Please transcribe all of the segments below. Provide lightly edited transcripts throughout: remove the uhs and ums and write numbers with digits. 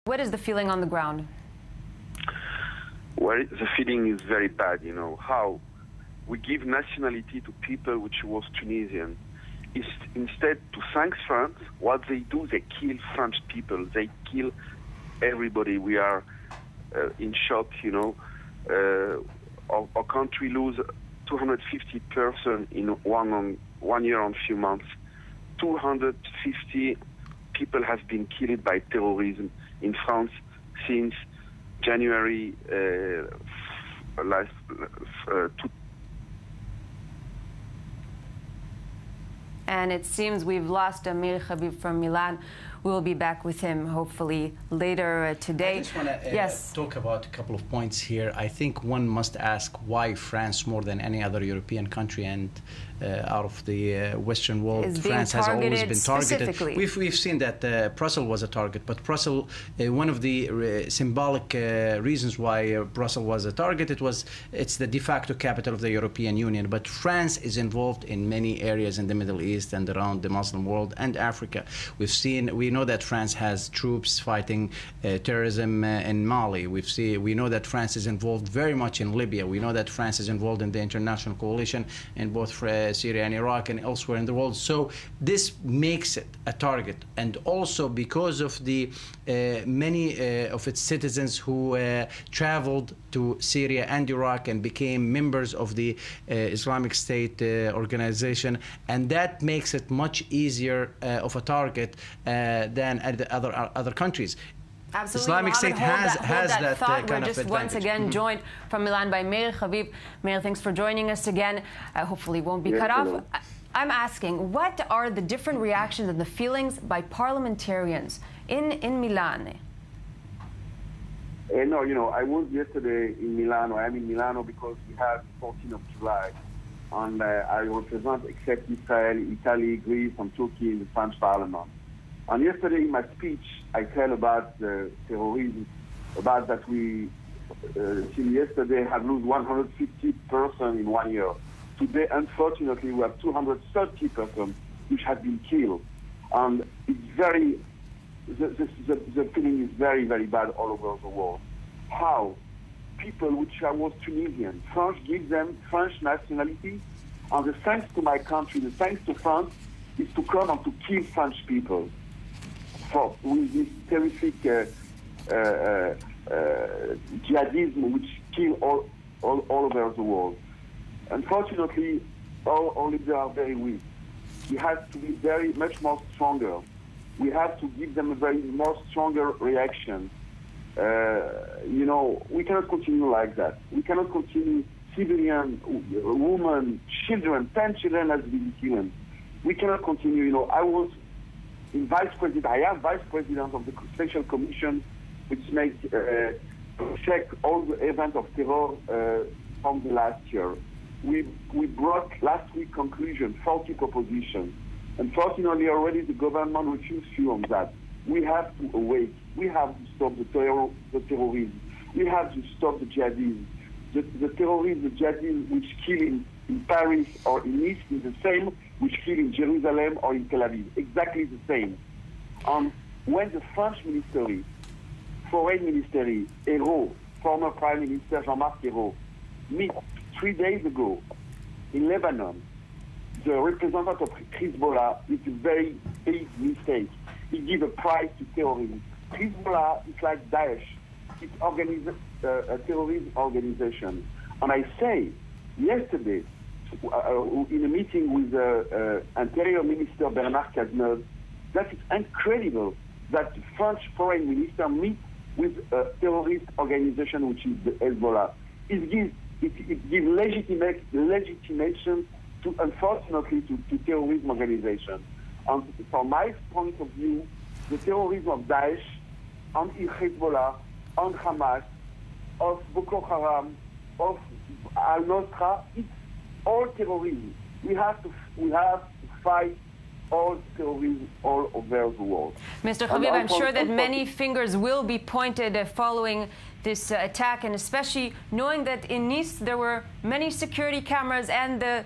What is the feeling on the ground? Well, the feeling is very bad, how we give nationality to people which was Tunisian. Instead to thank France, what they do, they kill French people. They kill everybody. We are in shock, Our country lose 250 persons in 1 year and few months. 250 people have been killed by terrorism in France since January And it seems we've lost Amir Habib from Milan. We'll be back with him hopefully later today. I just want to talk about a couple of points here. I think one must ask why France, more than any other European country and out of the Western world, France has always been targeted. We've seen that Brussels was a target, but Brussels, one of the symbolic reasons why Brussels was a target, it's the de facto capital of the European Union. But France is involved in many areas in the Middle East and around the Muslim world and Africa. We know that France has troops fighting terrorism in Mali. We know that France is involved very much in Libya. We know that France is involved in the international coalition in both Syria and Iraq and elsewhere in the world. So this makes it a target. And also because of the many of its citizens who traveled to Syria and Iraq and became members of the Islamic State organization, and that makes it much easier of a target than other countries. Absolutely. Islamic State has that kind of advantage. We're just once again joined from Milan by Meir Habib. Meir, thanks for joining us again. Hopefully won't be cut off. I'm asking, what are the different reactions and the feelings by parliamentarians in Milan? No, I was yesterday in Milano. I'm in Milano because we have 14th of July. And I represent, except Israel, Italy, Greece, and Turkey in the French parliament. And yesterday in my speech, I tell about the terrorism, about that we, till yesterday, have lost 150 persons in 1 year. Today, unfortunately, we have 230 persons which have been killed. And it's the feeling is very, very bad all over the world. How people which was Tunisian, France gives them French nationality, and the thanks to my country, the thanks to France, is to come and to kill French people. With this terrific jihadism which kill all over the world. Unfortunately, all leaders are very weak. We have to be much more stronger. We have to give them a very more stronger reaction. We cannot continue like that. We cannot continue civilian, women, children, 10 children has been killed. We cannot continue. I was vice president. I am vice president of the special commission, which makes check all the events of terror from the last year. We brought last week conclusion 40 propositions. Unfortunately, already the government refused few on that. We have to awake. We have to stop the terrorism. We have to stop the jihadism. The terrorism, the jihadism which kill in Paris or in Nice is the same which kill in Jerusalem or in Tel Aviv. Exactly the same. When the French ministry, foreign ministry, Ayrault, former Prime Minister Jean-Marc Ayrault, meet 3 days ago in Lebanon, the representative of Hezbollah, is a very big mistake. He gives a prize to terrorism. Hezbollah is like Daesh. It's a terrorist organization. And I say, yesterday, in a meeting with Interior Minister Bernard Cazeneuve, that is incredible that the French foreign minister meets with a terrorist organization, which is the Hezbollah. It gives legitimation to, unfortunately, to terrorism organization. And from my point of view, the terrorism of Daesh, and Hezbollah, and Hamas, of Boko Haram, of Al-Nusra, it's all terrorism. We have to fight all terrorism all over the world. Mr. Habib, I'm sure that many fingers will be pointed following this attack, and especially knowing that in Nice there were many security cameras and the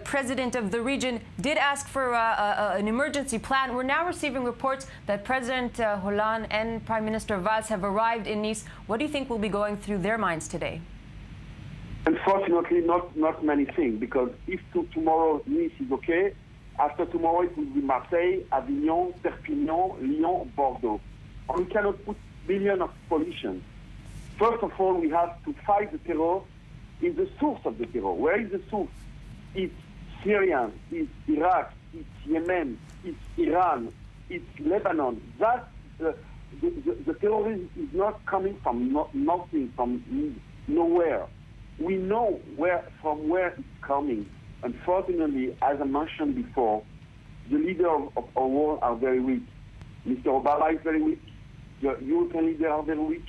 president of the region did ask for an emergency plan. We're now receiving reports that President Hollande and Prime Minister Valls have arrived in Nice. What do you think will be going through their minds today? Unfortunately, not many things, because if tomorrow Nice is okay, after tomorrow it will be Marseille, Avignon, Perpignan, Lyon, Bordeaux. And we cannot put billions of politicians. First of all, we have to fight the terror in the source of the terror. Where is the source? It's Syria, it's Iraq, it's Yemen, it's Iran, it's Lebanon. That the terrorism is not coming from nothing, from nowhere. We know from where it's coming. Unfortunately, as I mentioned before, the leaders of our world are very weak. Mr. Obama is very weak. The European leaders are very weak.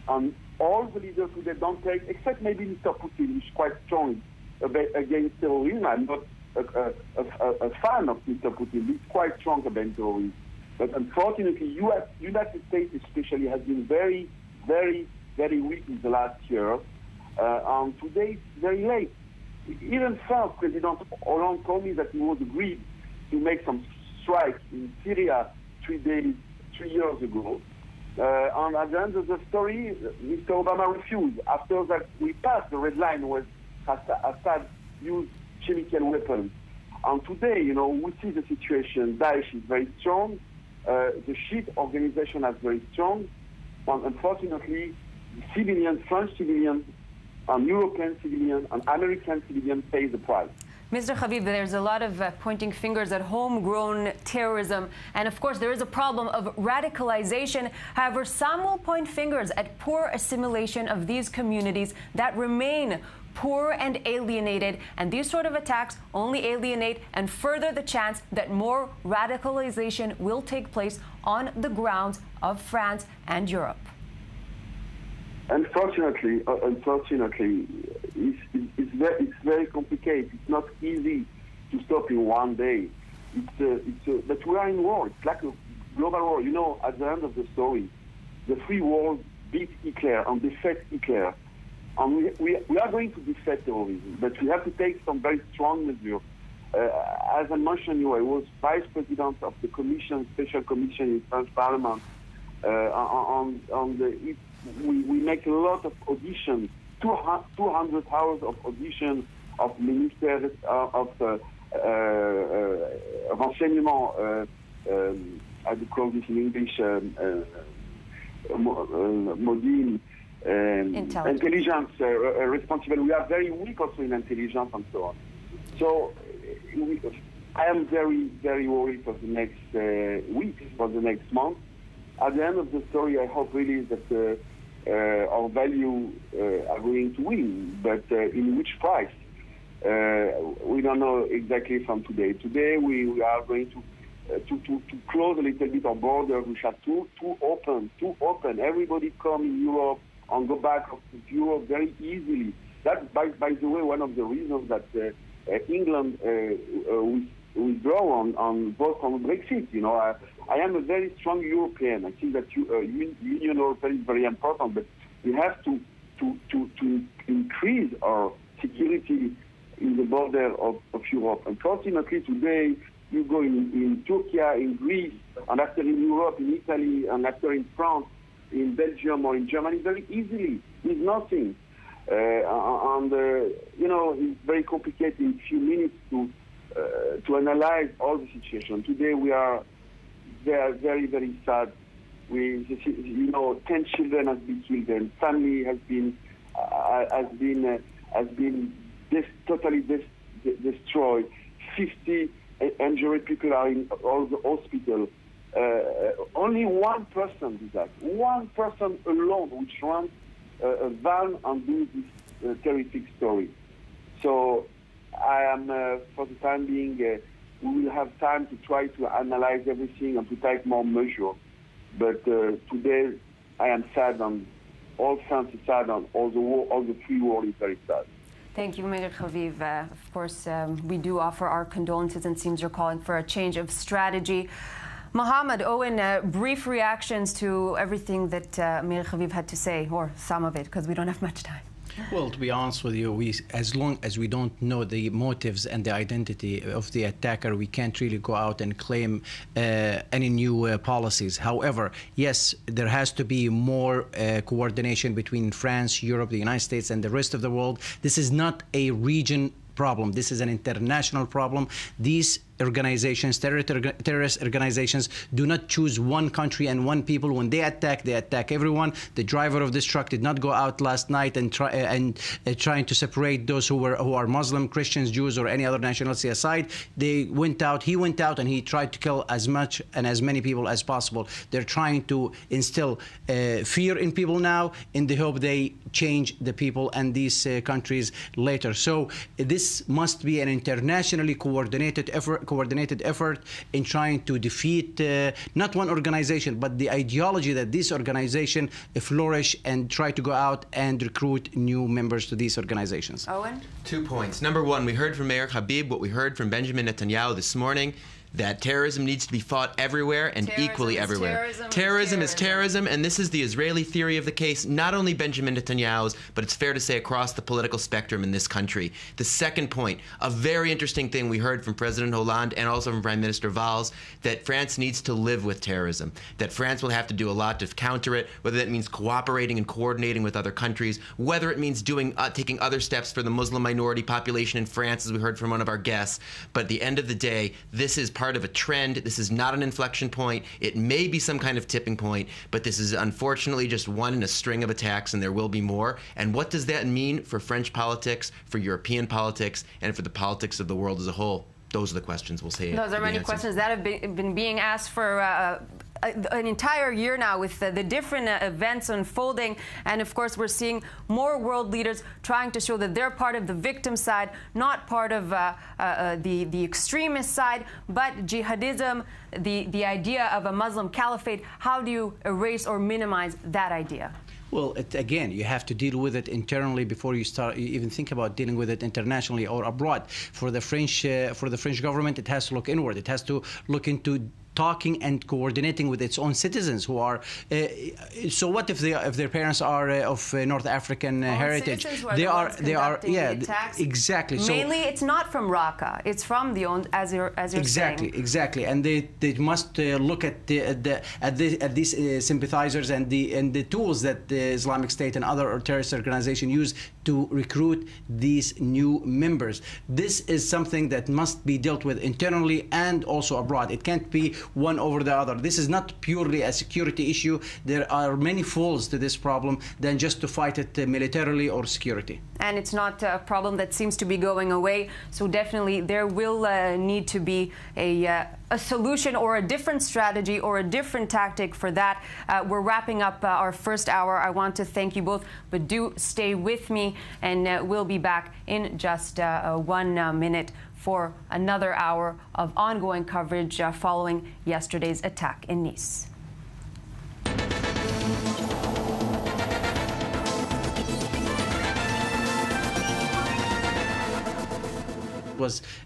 And all the leaders who they don't take, except maybe Mr. Putin, who is quite strong against terrorism. I'm not a fan of Mr. Putin. He's quite strong against terrorism. But unfortunately, United States especially has been very, very, very weak in the last year. And today it's very late. Even France, President Hollande told me that he was agreed to make some strikes in Syria 3 years ago. And at the end of the story, Mr. Obama refused. After that, we passed the red line where Assad used chemical weapons. And today, we see the situation. Daesh is very strong. The Shiite organization is very strong. And unfortunately, civilians, French civilians, and European civilians and American civilians pay the price. Mr. Habib, there's a lot of pointing fingers at homegrown terrorism. And of course, there is a problem of radicalization. However, some will point fingers at poor assimilation of these communities that remain poor and alienated. And these sort of attacks only alienate and further the chance that more radicalization will take place on the grounds of France and Europe. Unfortunately, it's very complicated. It's not easy to stop in one day. But we are in war. It's like a global war. At the end of the story, the free world beat Hitler and defeat Hitler. And we are going to defeat terrorism, but we have to take some very strong measures. As I mentioned, I was vice president of the special commission in French Parliament. We make a lot of auditions, 200 hours of auditions of ministers of renseignement, how do you call this in English, Modine, intelligence responsible. We are very weak also in intelligence and so on. So I am very, very worried for the next weeks, for the next month. At the end of the story, I hope really that our values are going to win, but in which price? We don't know exactly from today. Today we are going to close a little bit our border. We have to open. Everybody come in Europe and go back to Europe very easily. That's, by the way, one of the reasons that England withdraw on vote on Brexit. I am a very strong European. I think that Union European is very important, but we have to increase our security in the border of Europe. Unfortunately, today you go in Turkey, in Greece, and after in Europe, in Italy, and after in France, in Belgium or in Germany very easily with nothing. It's very complicated in a few minutes to analyze all the situation. Today we are very, very sad. 10 children have been killed, and family has been totally destroyed. 50 injured people are in all the hospital. Only one person did that. One person alone, which runs a van and do this terrific story. So I am, for the time being, we will have time to try to analyze everything and to take more measures. But today I am sad, and all France is sad, and all the free world is very sad. Thank you, Mayor Habib. Of course, we do offer our condolences, and it seems you're calling for a change of strategy. Mohammed, Owen, brief reactions to everything that Meir Haviv had to say, or some of it, because we don't have much time. Well, to be honest with you, as long as we don't know the motives and the identity of the attacker, we can't really go out and claim any new policies. However, yes, there has to be more coordination between France, Europe, the United States, and the rest of the world. This is not a region problem. This is an international problem. These organizations, terrorist organizations, do not choose one country and one people. When they attack everyone. The driver of this truck did not go out last night and trying to separate those who are Muslim, Christians, Jews, or any other nationality aside. He went out and he tried to kill as much and as many people as possible. They're trying to instill fear in people now in the hope they change the people and these countries later. So this must be an internationally coordinated effort in trying to defeat not one organization, but the ideology that this organization flourish and try to go out and recruit new members to these organizations. Owen? 2 points. Number one, we heard from Meir Habib what we heard from Benjamin Netanyahu this morning, that terrorism needs to be fought everywhere and equally everywhere. Terrorism is terrorism, and this is the Israeli theory of the case, not only Benjamin Netanyahu's, but it's fair to say across the political spectrum in this country. The second point, a very interesting thing we heard from President Hollande and also from Prime Minister Valls, that France needs to live with terrorism, that France will have to do a lot to counter it, whether that means cooperating and coordinating with other countries, whether it means taking other steps for the Muslim minority population in France, as we heard from one of our guests. But at the end of the day, this is part of a trend. This is not an inflection point. It may be some kind of tipping point, but this is unfortunately just one in a string of attacks, and there will be more. And what does that mean for French politics, for European politics, and for the politics of the world as a whole? Those are the questions we'll see. Those are many questions that have been being asked for an entire year now, with the different events unfolding. And of course, we're seeing more world leaders trying to show that they're part of the victim side, not part of the extremist side, but jihadism, the idea of a Muslim caliphate. How do you erase or minimize that idea? Well, again, you have to deal with it internally before you even think about dealing with it internationally or abroad. For the French government, it has to look inward. It has to look into talking and coordinating with its own citizens who are. So what if their parents are of North African heritage? They are exactly. Mainly, it's not from Raqqa. It's from the own, as you're saying. Exactly. And they must look at these sympathizers and the tools that the Islamic State and other terrorist organizations use to recruit these new members. This is something that must be dealt with internally and also abroad. It can't be one over the other. This is not purely a security issue. There are many folds to this problem than just to fight it militarily or security. And it's not a problem that seems to be going away. So definitely there will need to be a solution or a different strategy or a different tactic for that. We're wrapping up our first hour. I want to thank you both, but do stay with me, and we'll be back in just 1 minute for another hour of ongoing coverage following yesterday's attack in Nice.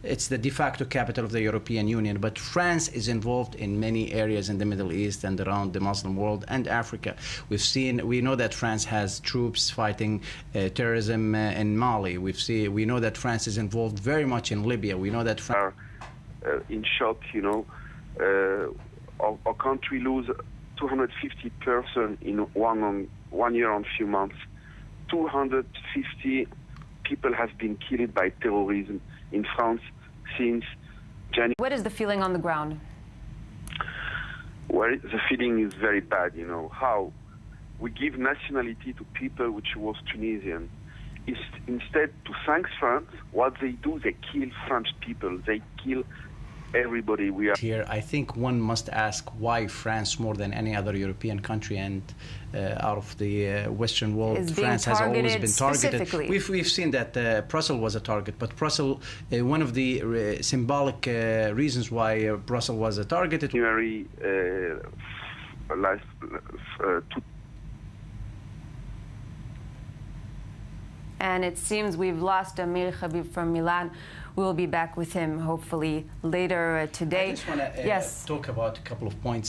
It's the de facto capital of the European Union, but France is involved in many areas in the Middle East and around the Muslim world and Africa. We know that France has troops fighting terrorism in Mali. We know that France is involved very much in Libya. We know that France are in shock. Our country lose 250 persons in 1 year and few months. 250 people have been killed by terrorism in France since January. What is the feeling on the ground? Well, the feeling is very bad, how we give nationality to people which was Tunisian. Instead to thank France, what they do, they kill French people. They kill everybody. Here, I think one must ask why France, more than any other European country and out of the Western world, France has always been targeted. We've seen that Brussels was a target, but Brussels, one of the symbolic reasons why Brussels was a target. January and it seems we've lost Meir Habib from Milan. We'll be back with him hopefully later today. I just want to talk about a couple of points